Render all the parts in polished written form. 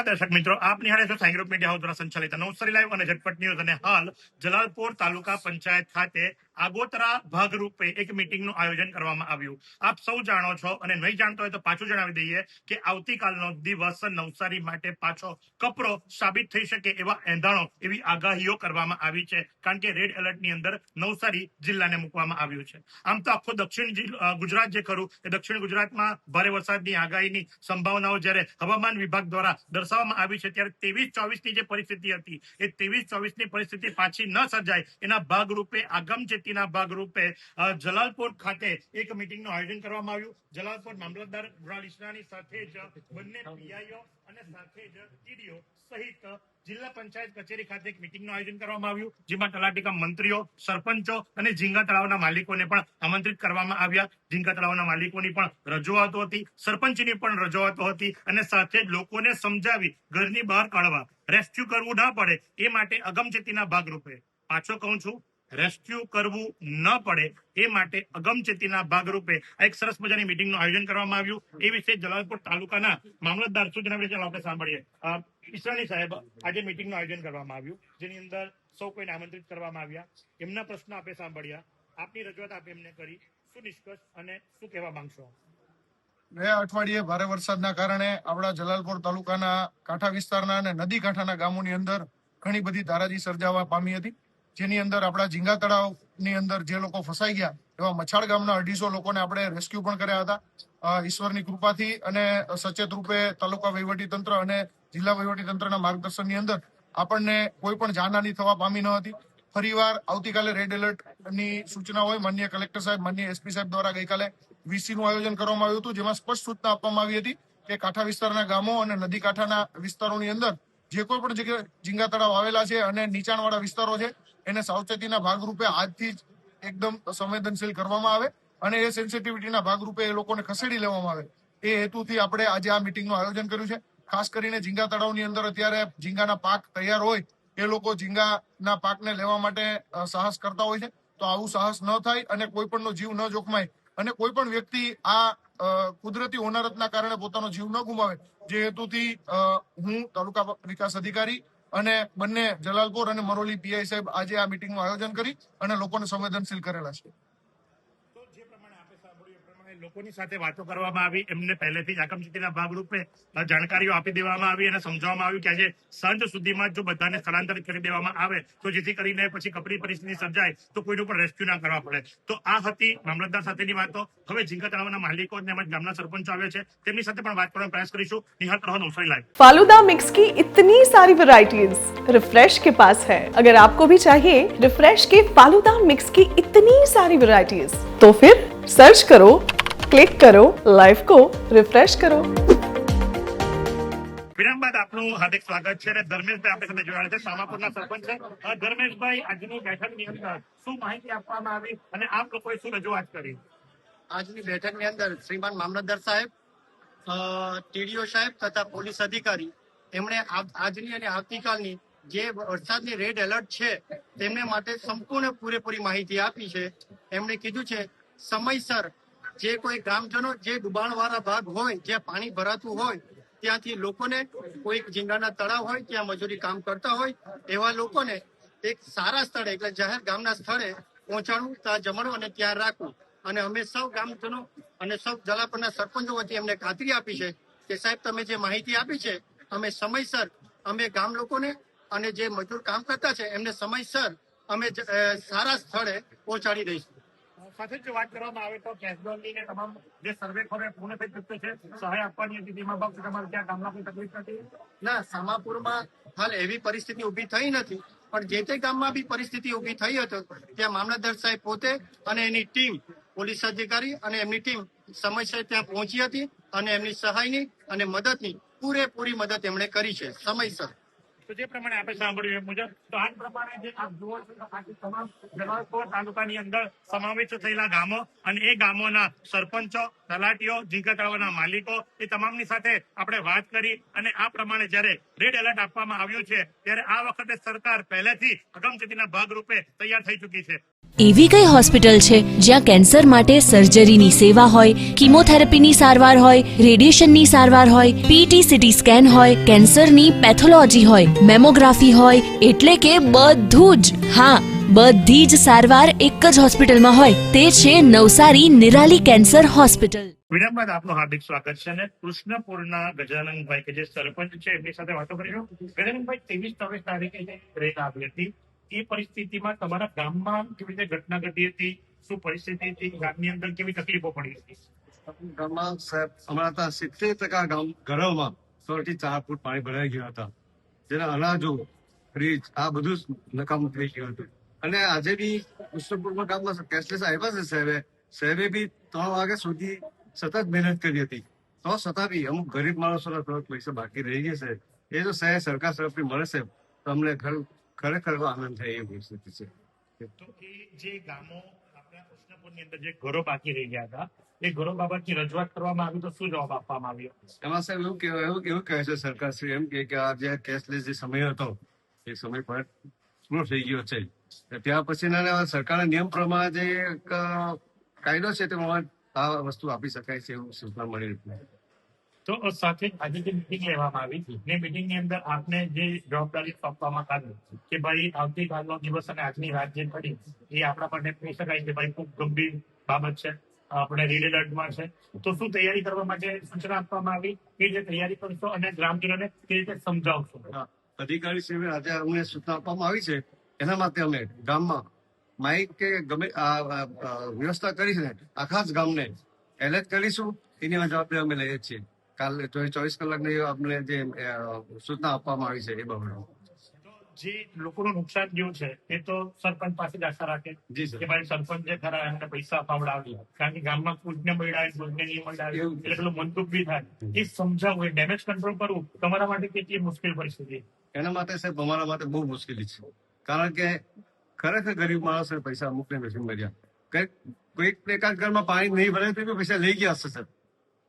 દર્શક મિત્રો, આપ નિહાળે છો સાઈ ગ્રુપ મીડિયા હાઉસ દ્વારા સંચાલિત નવસારી લાઈવ અને ઝટપટ ન્યૂઝ. અને હાલ જલાલપોર તાલુકા પંચાયત ખાતે આગોતરા ભાગરૂપે એક મીટિંગનું આયોજન કરવામાં આવ્યું. આપ સૌ જાણો છો, અને નહીં જાણતો હોય તો પાછું જણાવી દઈએ કે આવતીકાલનો દિવસ નવસારી માટે પાછો કપરો સાબિત થઈ શકે એવા એંધાણો, એવી આગાહીઓ કરવામાં આવી છે. કારણ કે રેડ એલર્ટની અંદર નવસારી જિલ્લાને મૂકવામાં આવ્યું છે. આમ તો આખો દક્ષિણ ગુજરાત જે ખરું એ દક્ષિણ ગુજરાતમાં ભારે વરસાદની આગાહીની સંભાવનાઓ જ્યારે હવામાન વિભાગ દ્વારા દર્શાવવામાં આવી છે, ત્યારે 23-24 ની જે પરિસ્થિતિ હતી એ 23-24 ની પરિસ્થિતિ પાછી ન સર્જાય એના ભાગરૂપે આગમચેતીના ભાગરૂપે જલાલપોર ખાતે એક મીટિંગનું આયોજન કરવામાં આવ્યું. જલાલપોર મામલતદાર ગુણાલિશનાની સાથે જ બંને પીઆઈઓ અને સાથે જ ટીડીઓ સહિત જિલ્લા પંચાયત કચેરી ખાતે એક મીટિંગનું આયોજન કરવામાં આવ્યું, જેમાં તલાટીકા મંત્રીઓ, સરપંચો અને ઝીંગા તળાવના માલિકોને પણ આમંત્રિત કરવામાં આવ્યા. ઝીંગા તળાવના માલિકોની પણ રજૂઆતો હતી, સરપંચની પણ રજૂઆતો હતી, અને સાથે જ લોકોને સમજાવી ઘરની બહાર કાઢવા, રેસ્ક્યુ કરવું ના પડે એ માટે અગમચેતીના ભાગરૂપે, પાછો કહું છું, રેસ્ક્યુ કરવું ન પડે એ માટે અગમચેતીના ભાગરૂપે એક સરસ મજાની મીટિંગનું આયોજન કરવામાં આવ્યું. એ વિશે જલાલપોર તાલુકાના મામલતદાર શું જણાવે છે આપણે સાંભળીએ. ઈસરાણી સાહેબ, આજે મીટિંગનું આયોજન કરવામાં આવ્યું, જેની અંદર સૌ કોઈને આમંત્રિત કરવામાં આવ્યા. એમના પ્રશ્નો આપણે સાંભળ્યા, આપની રજૂઆત આપે એમને કરી. શું નિષ્કર્ષ અને શું કહેવા માંગશો? ગયા અઠવાડિયે ભારે વરસાદના કારણે આપણા જલાલપોર તાલુકાના કાંઠા વિસ્તારના અને નદી કાંઠાના ગામોની અંદર ઘણી બધી તારાજી સર્જાવા પામી હતી, જેની અંદર આપણા ઝીંગા તળાવની અંદર જે લોકો ફસાઈ ગયા એવા મછાડ ગામના 250 લોકોને આપણે રેસ્ક્યુ પણ કર્યા હતા. ઈશ્વરની કૃપાથી અને સચેત રૂપે તાલુકા વહીવટીતંત્ર અને જિલ્લા વહીવટીતંત્રના માર્ગદર્શનની અંદર આપણને કોઈ પણ જાનહાની થવા પામી ન હતી. ફરીવાર આવતીકાલે રેડ એલર્ટની સૂચના હોય, માનનીય કલેક્ટર સાહેબ, માનનીય એસપી સાહેબ દ્વારા ગઈકાલે વીસીનું આયોજન કરવામાં આવ્યું હતું, જેમાં સ્પષ્ટ સૂચના આપવામાં આવી હતી કે કાંઠા વિસ્તારના ગામો અને નદી કાંઠાના વિસ્તારોની અંદર જે કોઈ પણ જગ્યાએ ઝીંગા તળાવ આવેલા છે અને નીચાણવાળા વિસ્તારો છે એને સાવચેતીના ભાગરૂપે આજથી જ એકદમ સંવેદનશીલ કરવામાં આવે અને એ સેન્સિટિવિટીના ભાગરૂપે એ લોકોને ખસેડી લેવામાં આવે, એ હેતુથી આપણે આજે આ મીટિંગનું આયોજન કર્યું છે. ખાસ કરીને ઝીંગા તળાવની અંદર અત્યારે ઝીંગાના પાક તૈયાર હોય એ લોકો ઝીંગાના પાકને લેવા માટે સાહસ કરતા હોય છે. તો આવું સાહસ ન થાય અને કોઈ પણનો જીવ ન જોખમાય અને કોઈ પણ વ્યક્તિ આ કુદરતી હોનારતના કારણે પોતાનો જીવ ન ગુમાવે, જે હેતુથી હું તાલુકા વિકાસ અધિકારી અને બંને જલાલપોર અને મરોલી પીઆઈ સાહેબ આજે આ મીટિંગનું આયોજન કરી અને લોકોને સંવેદનશીલ કરેલા છે. લોકોની સાથે વાતો કરવામાં આવી, એમને પહેલેથી જ આગમચેતીના ભાગરૂપે જાણકારીઓ આપી દેવામાં આવી અને સમજાવવામાં આવ્યું કે આજે સાંજ સુધીમાં જો બધાને સ્થળાંતરિત કરી દેવામાં આવે તો જેથી કરીને પછી કપરી પરિસ્થિતિ સર્જાય તો કોઈનું પણ રેસ્ક્યુ ના કરવા પડે. તો આ હતી મામલતદાર સાથેની વાતો. હવે ઝીંગા તળાવના માલિકો અને ગામના સરપંચો આવ્યા છે, તેમની સાથે પણ વાત કરવાનો પ્રયાસ કરીશું. નિહાળતા રહો નવસારી લાઈવ. फालूदा मिक्स की इतनी सारी वैरायटीज रिफ्रेश के पास है. अगर आपको भी चाहिए रिफ्रेश के फालूदा मिक्स की इतनी सारी वैरायटीज, तो फिर सर्च करो, क्लिक करो, लाइफ को रिफ्रेश करो. વિરામ બાદ આપનું હાર્દિક સ્વાગત છે. અને ધર્મેશભાઈ આપણી સાથે જોડાયા છે, સામાપુરના સરપંચ છે. ધર્મેશભાઈ, આજની બેઠકની અંદર શું માહિતી આપવામાં આવી અને આપ લોકોએ શું રજૂઆત કરી? આજની બેઠકની અંદર શ્રીમાન મામલતદાર સાહેબ, ટીડીઓ સાહેબ તથા પોલીસ અધિકારી એમણે આજની અને આવતીકાલની જે વરસાદની રેડ એલર્ટ છે તેમને માટે સંપૂર્ણ પૂરેપૂરી માહિતી આપી છે. એમણે કીધું છે સમયસર જે કોઈ ગામજનો જે ડુબાણવાળા ભાગ હોય, જ્યાં પાણી ભરાતું હોય, ત્યાંથી લોકોને કોઈ ઝીંગાના તળાવ હોય ત્યાં મજૂરી કામ કરતા હોય એવા લોકોને એક સારા સ્થળે એટલે જાહેર ગામના સ્થળે પહોંચાડવું, ત્યાં જમણું અને ત્યાં રાખવું. અને અમે સૌ ગામજનો અને સૌ જલાલપોરના સરપંચો વચ્ચે એમને ખાતરી આપી છે કે સાહેબ તમે જે માહિતી આપી છે અમે સમયસર અમે ગામ લોકોને અને જે મજૂર કામ કરતા છે એમને સમયસર અમે સારા સ્થળે પહોંચાડી દઈશું. સાથે જ વાત કરવામાં આવે તો કેશબોલની ને તમામ જે સર્વેખોરે પૂર્ણ થઈ ચૂક્યો છે, સહાય આપવાની હતી તેમાં બાબત તમારે ત્યાં ગામમાં કોઈ તકલીફ નથી? ના, સામાપુરમાં હાલ એવી પરિસ્થિતિ ઉભી થઈ નથી, પણ જે તે ગામમાં બી પરિસ્થિતિ ઉભી થઈ હતી ત્યાં મામલતદાર સાહેબ પોતે અને એની ટીમ, પોલીસ અધિકારી અને એમની ટીમ સમયસર ત્યાં પહોંચી હતી અને એમની સહાયની અને મદદની પૂરેપૂરી મદદ એમણે કરી છે સમયસર. તો જે પ્રમાણે આપણે સાંભળ્યું એ મુજબ, તો આ પ્રમાણે જે આપ જુઓ છો તમામ જલાલપોર તાલુકાની અંદર સમાવેશ થયેલા ગામો અને એ ગામોના સરપંચો, તલાટીઓ, ઝીંગા તળાવના માલિકો, એ તમામની સાથે આપણે વાત કરી. અને આ પ્રમાણે જયારે રેડ એલર્ટ આપવામાં આવ્યું છે ત્યારે આ વખતે સરકાર પહેલેથી અગમચેતીના ભાગરૂપે તૈયાર થઈ ચૂકી છે. એવી કઈ હોસ્પિટલ છે જ્યાં કેન્સર માટે સર્જરીની સેવા હોય, કીમોથેરાપીની સારવાર હોય, રેડિયેશનની સારવાર હોય, પીટી સીટી સ્કેન હોય, કેન્સરની પેથોલોજી હોય, મેમોગ્રાફી હોય, એટલે કે બધું જ. હા, બધી જ સારવાર એક જ હોસ્પિટલમાં હોય. તે છે નવસારી નિરાલી કેન્સર હોસ્પિટલ. વિરામ બાદ આપનું હાર્દિક સ્વાગત છે અને કૃષ્ણપુરના ગજાનનભાઈ કે જે સરપંચ છે એમની સાથે વાતો કરીશું. ગજાનનભાઈ, 23-24 તારીખે જે રેલ આવી હતી એ પરિસ્થિતિમાં તમારા ગામમાં કેવી રીતે ઘટના ઘટી હતી, શું પરિસ્થિતિ હતી, ગામની અંદર કેવી તકલીફો પડી હતી? ગામમાં સાહેબ હમણાં તો 70% ગામ ઘરોમાં 3 થી 4 ફૂટ પાણી ભરાઈ ગયા હતા, જેના અનાજો, ફ્રીજ આ બધું જ નકામું થઈ ગયું હતું. અને આજે બી કૃષ્ણપુરમાં ગામમાં કેશલેસ આવ્યા છે સાહેબે બી 3 વાગ્યા સુધી સતત મહેનત કરી હતી, તો છતાં બી અમુક ગરીબ માણસોના થોડાક પૈસા બાકી રહી ગયા છે. એ જો સાહેબ સરકાર તરફથી મળે છે તો અમને ખરેખર આનંદ થાય એવી પરિસ્થિતિ છે. તો એ જે ગામો આપણા કૃષ્ણપુરની અંદર જે ઘરો બાકી રહી ગયા હતા એ ઘરો બાબતની રજૂઆત કરવામાં આવી તો શું જવાબ આપવામાં આવ્યો? એમાં સાહેબ એવું કહે છે સરકાર શ્રી એમ કે આ જે કેશલેસ જે સમય હતો એ સમય પર પૂરો થઈ ગયો છે. ત્યાર પછી સરકારના નિયમ પ્રમાણે જે એક કાયદો છે તેમાં આ વસ્તુ આપી શકાય છે એવું સૂચના મળી હતી. તો સાથે આજે જે મિટિંગ લેવામાં આવી એ મિટિંગની અંદર આપને જે જવાબદારી સોંપવામાં આવી કે ભાઈ આવતીકાલનો દિવસ અને આજની રાત જે પડી એ આપણા માટે કહી શકાય કે ભાઈ ખૂબ ગંભીર બાબત છે, આપણે રેડ એલર્ટમાં છે, તો શું તૈયારી કરવા માટે સૂચના આપવામાં આવી, એ જે તૈયારી કરશો અને ગ્રામજનોને તે રીતે સમજાવશો? અધિકારી શ્રી આજે અમને સૂચના આપવામાં આવી છે, એના માટે અમે ગામમાં માઇક કે ગમે વ્યવસ્થા કરી છે આખા જ ગામને એલર્ટ કરીશું. એની જવાબદારી અમે લઈએ છીએ. કાલે 24 કલાકની અમને જે સૂચના આપવામાં આવી છે એ બાબતે જે લોકોનું નુકસાન થયું છે એ તો સરપંચ પાસે જ આશા રાખે જી સર. કે ભાઈ સરપંચ જે ખરા એમને પૈસા અપાવડાવી, કારણ કે ગામમાં પૂજને મળ્યા પૂજને નહીં મળ્યા એટલે પેલું મનદુખ બી થાય. એ સમજાવવું, ડેમેજ કંટ્રોલ કરવું તમારા માટે કેટલી મુશ્કેલ પરિસ્થિતિ? એના માટે સાહેબ અમારા માટે બહુ મુશ્કેલી છે, કારણ કે ખરેખર ગરીબ માણસો પૈસા અમુકને નથી મળ્યા. કોઈક એકાદ ઘરમાં પાણી નહીં ભરાય તો પૈસા લઈ ગયા હશે સાહેબ,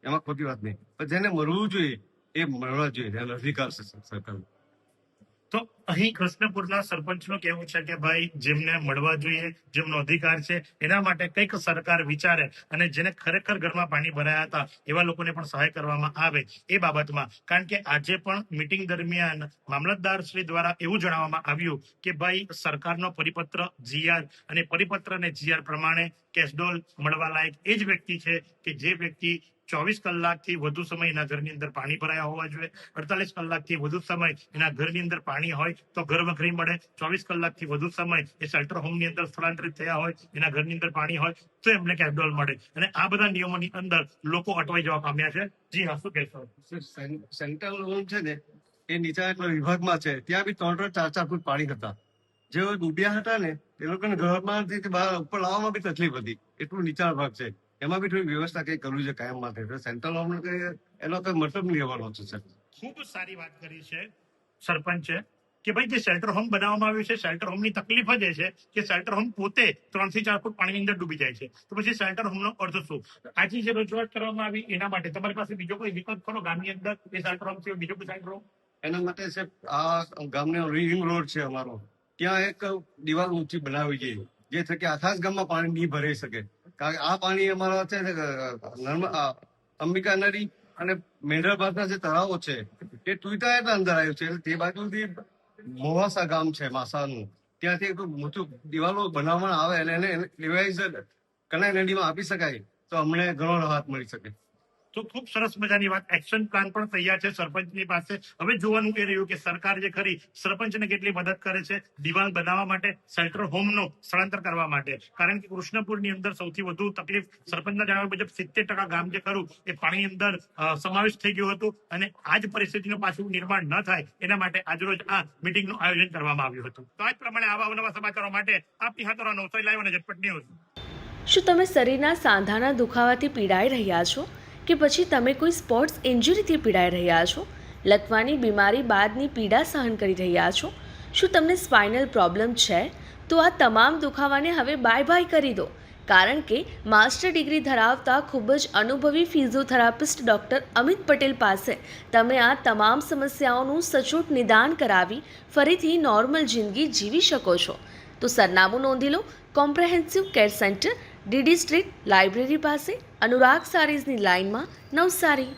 એમાં ખોટી વાત નહીં, પણ જેને મળવું જોઈએ એ મળવા જોઈએ, એનો અધિકાર છે સરકાર. તો અહીં કૃષ્ણપુરના સરપંચનું કહેવું છે કે ભાઈ જેમને મળવા જોઈએ, જેમનો અધિકાર છે એના માટે કંઈક સરકાર વિચારે અને જેને ખરેખર ઘરમાં પાણી ભરાયા હતા એવા લોકોને પણ સહાય કરવામાં આવે એ બાબતમાં. કારણ કે આજે પણ મીટિંગ દરમિયાન મામલતદાર શ્રી દ્વારા એવું જણાવવામાં આવ્યું કે ભાઈ સરકારનો પરિપત્ર જીઆર અને પરિપત્ર અને જીઆર પ્રમાણે કેશડોલ મળવા લાયક એ જ વ્યક્તિ છે કે જે વ્યક્તિ 24 કલાકથી વધુ સમય એના ઘરની અંદર પાણી ભરાયા હોવા જોઈએ, 48 કલાકથી વધુ સમય એના ઘરની અંદર પાણી હોય તો ઘર વખરી મળે, 24 કલાકથી વધુ સમય એ શેલ્ટર હોમની અંદર સ્થળાંતરિત થયા હોય, એના ઘરની અંદર પાણી હોય તો એમને કેશડોલ મળે. અને આ બધા નિયમોની અંદર લોકો અટવાઈ જવા પામ્યા છે. જી હા, શું કહેશો? સેન્ટ્રલ હોમ છે ને એ નીચા વિભાગમાં છે, ત્યાં બી 3-4 ફૂટ પાણી હતા. જેઓ ડૂબ્યા હતા ને એ લોકોને ઘરમાંથી બહાર ઉપર લાવવામાં બી તકલીફ હતી, એટલું નીચા ભાગ છે. એમાં બી થોડી વ્યવસ્થા કઈ કરવી છે કાયમ માટે. સેન્ટ્રલ હોમ એનો કઈ મતલબ નહીં આવવાનો છે સર. ખૂબ સારી વાત કરી છે સરપંચે કે ભાઈ જે શેલ્ટર હોમ બનાવવામાં આવ્યું છે શેલ્ટર હોમની તકલીફ જ એ છે કે શેલ્ટર હોમ પોતે 3 થી 4 ફૂટ પાણીની અંદર ડૂબી જાય છે, તો પછી શેલ્ટર હોમનો અર્થ શું? આજે જે રજૂઆત કરવામાં આવી એના માટે તમારી પાસે બીજો કોઈ વિકલ્પ ખરો ગામની અંદર એ શેલ્ટર હોમ સિવાય બીજો કોઈ શેલ્ટર હોમ? એના માટે સાહેબ આ ગામનો રિંગ રોડ છે અમારો, ત્યાં એક દિવાલ ઊંચી બનાવવી જોઈએ જે થકી આખા જ ગામમાં પાણી નહીં ભરાઈ શકે. કારણ કે આ પાણી અમારા છે અંબિકા નદી અને મેંઢરબાદના જે તળાવો છે એ તૂટા અંદર આવ્યું છે, એટલે તે બાજુથી મોવાસા ગામ છે માસાનું, ત્યાંથી એક મોટું દિવાલો બનાવવામાં આવે અને એને ડિવાઇઝ કનાઈ નદીમાં આપી શકાય તો અમને ઘણો રાહત મળી શકે. તો ખૂબ સરસ મજાની વાત. એક્શન પ્લાન પણ તૈયાર છે સરપંચની પાસે. હવે જોવાનું એ રહ્યું કે સરકાર જે ખરી સરપંચને કેટલી મદદ કરે છે દિવાલ બનાવવા માટે, શેલ્ટર હોમનો સ્થળાંતર કરવા માટે. કારણ કે કૃષ્ણપુરની અંદર સૌથી વધુ તકલીફ સરપંચના જણાવ્યા મુજબ 70% ગામ જે ખરું એ પાણીની અંદર સમાવેશ થઈ ગયું હતું અને આ જ પરિસ્થિતિનું પાછું નિર્માણ ન થાય એના માટે આજરોજ આ મિટિંગનું આયોજન કરવામાં આવ્યું હતું. તો આ જ પ્રમાણે આવા નવા સમાચારો માટે આપની હાથો નવસારી લાઈવ અને ઝટપટ ન્યૂઝ. શું તમે શરીરના સાંધાના દુખાવાથી પીડાઈ રહ્યા છો કે પછી તમે કોઈ સ્પોર્ટ્સ ઇન્જરીથી પીડાઈ રહ્યા છો? લકવાની બીમારી બાદની પીડા સહન કરી રહ્યા છો? શું તમને સ્પાઇનલ પ્રોબ્લેમ છે? તો આ તમામ દુખાવાને હવે બાય કરી દો, કારણ કે માસ્ટર ડિગ્રી ધરાવતા ખૂબ જ અનુભવી ફિઝિયોથેરાપિસ્ટ ડૉક્ટર અમિત પટેલ પાસે તમે આ તમામ સમસ્યાઓનું સચોટ નિદાન કરાવી ફરીથી નોર્મલ જિંદગી જીવી શકો છો. તો સરનામું નોંધી લો. Comprehensive care centre, DD street, library પાસે, અનુરાગ સારીઝની લાઇનમાં, નવસારી.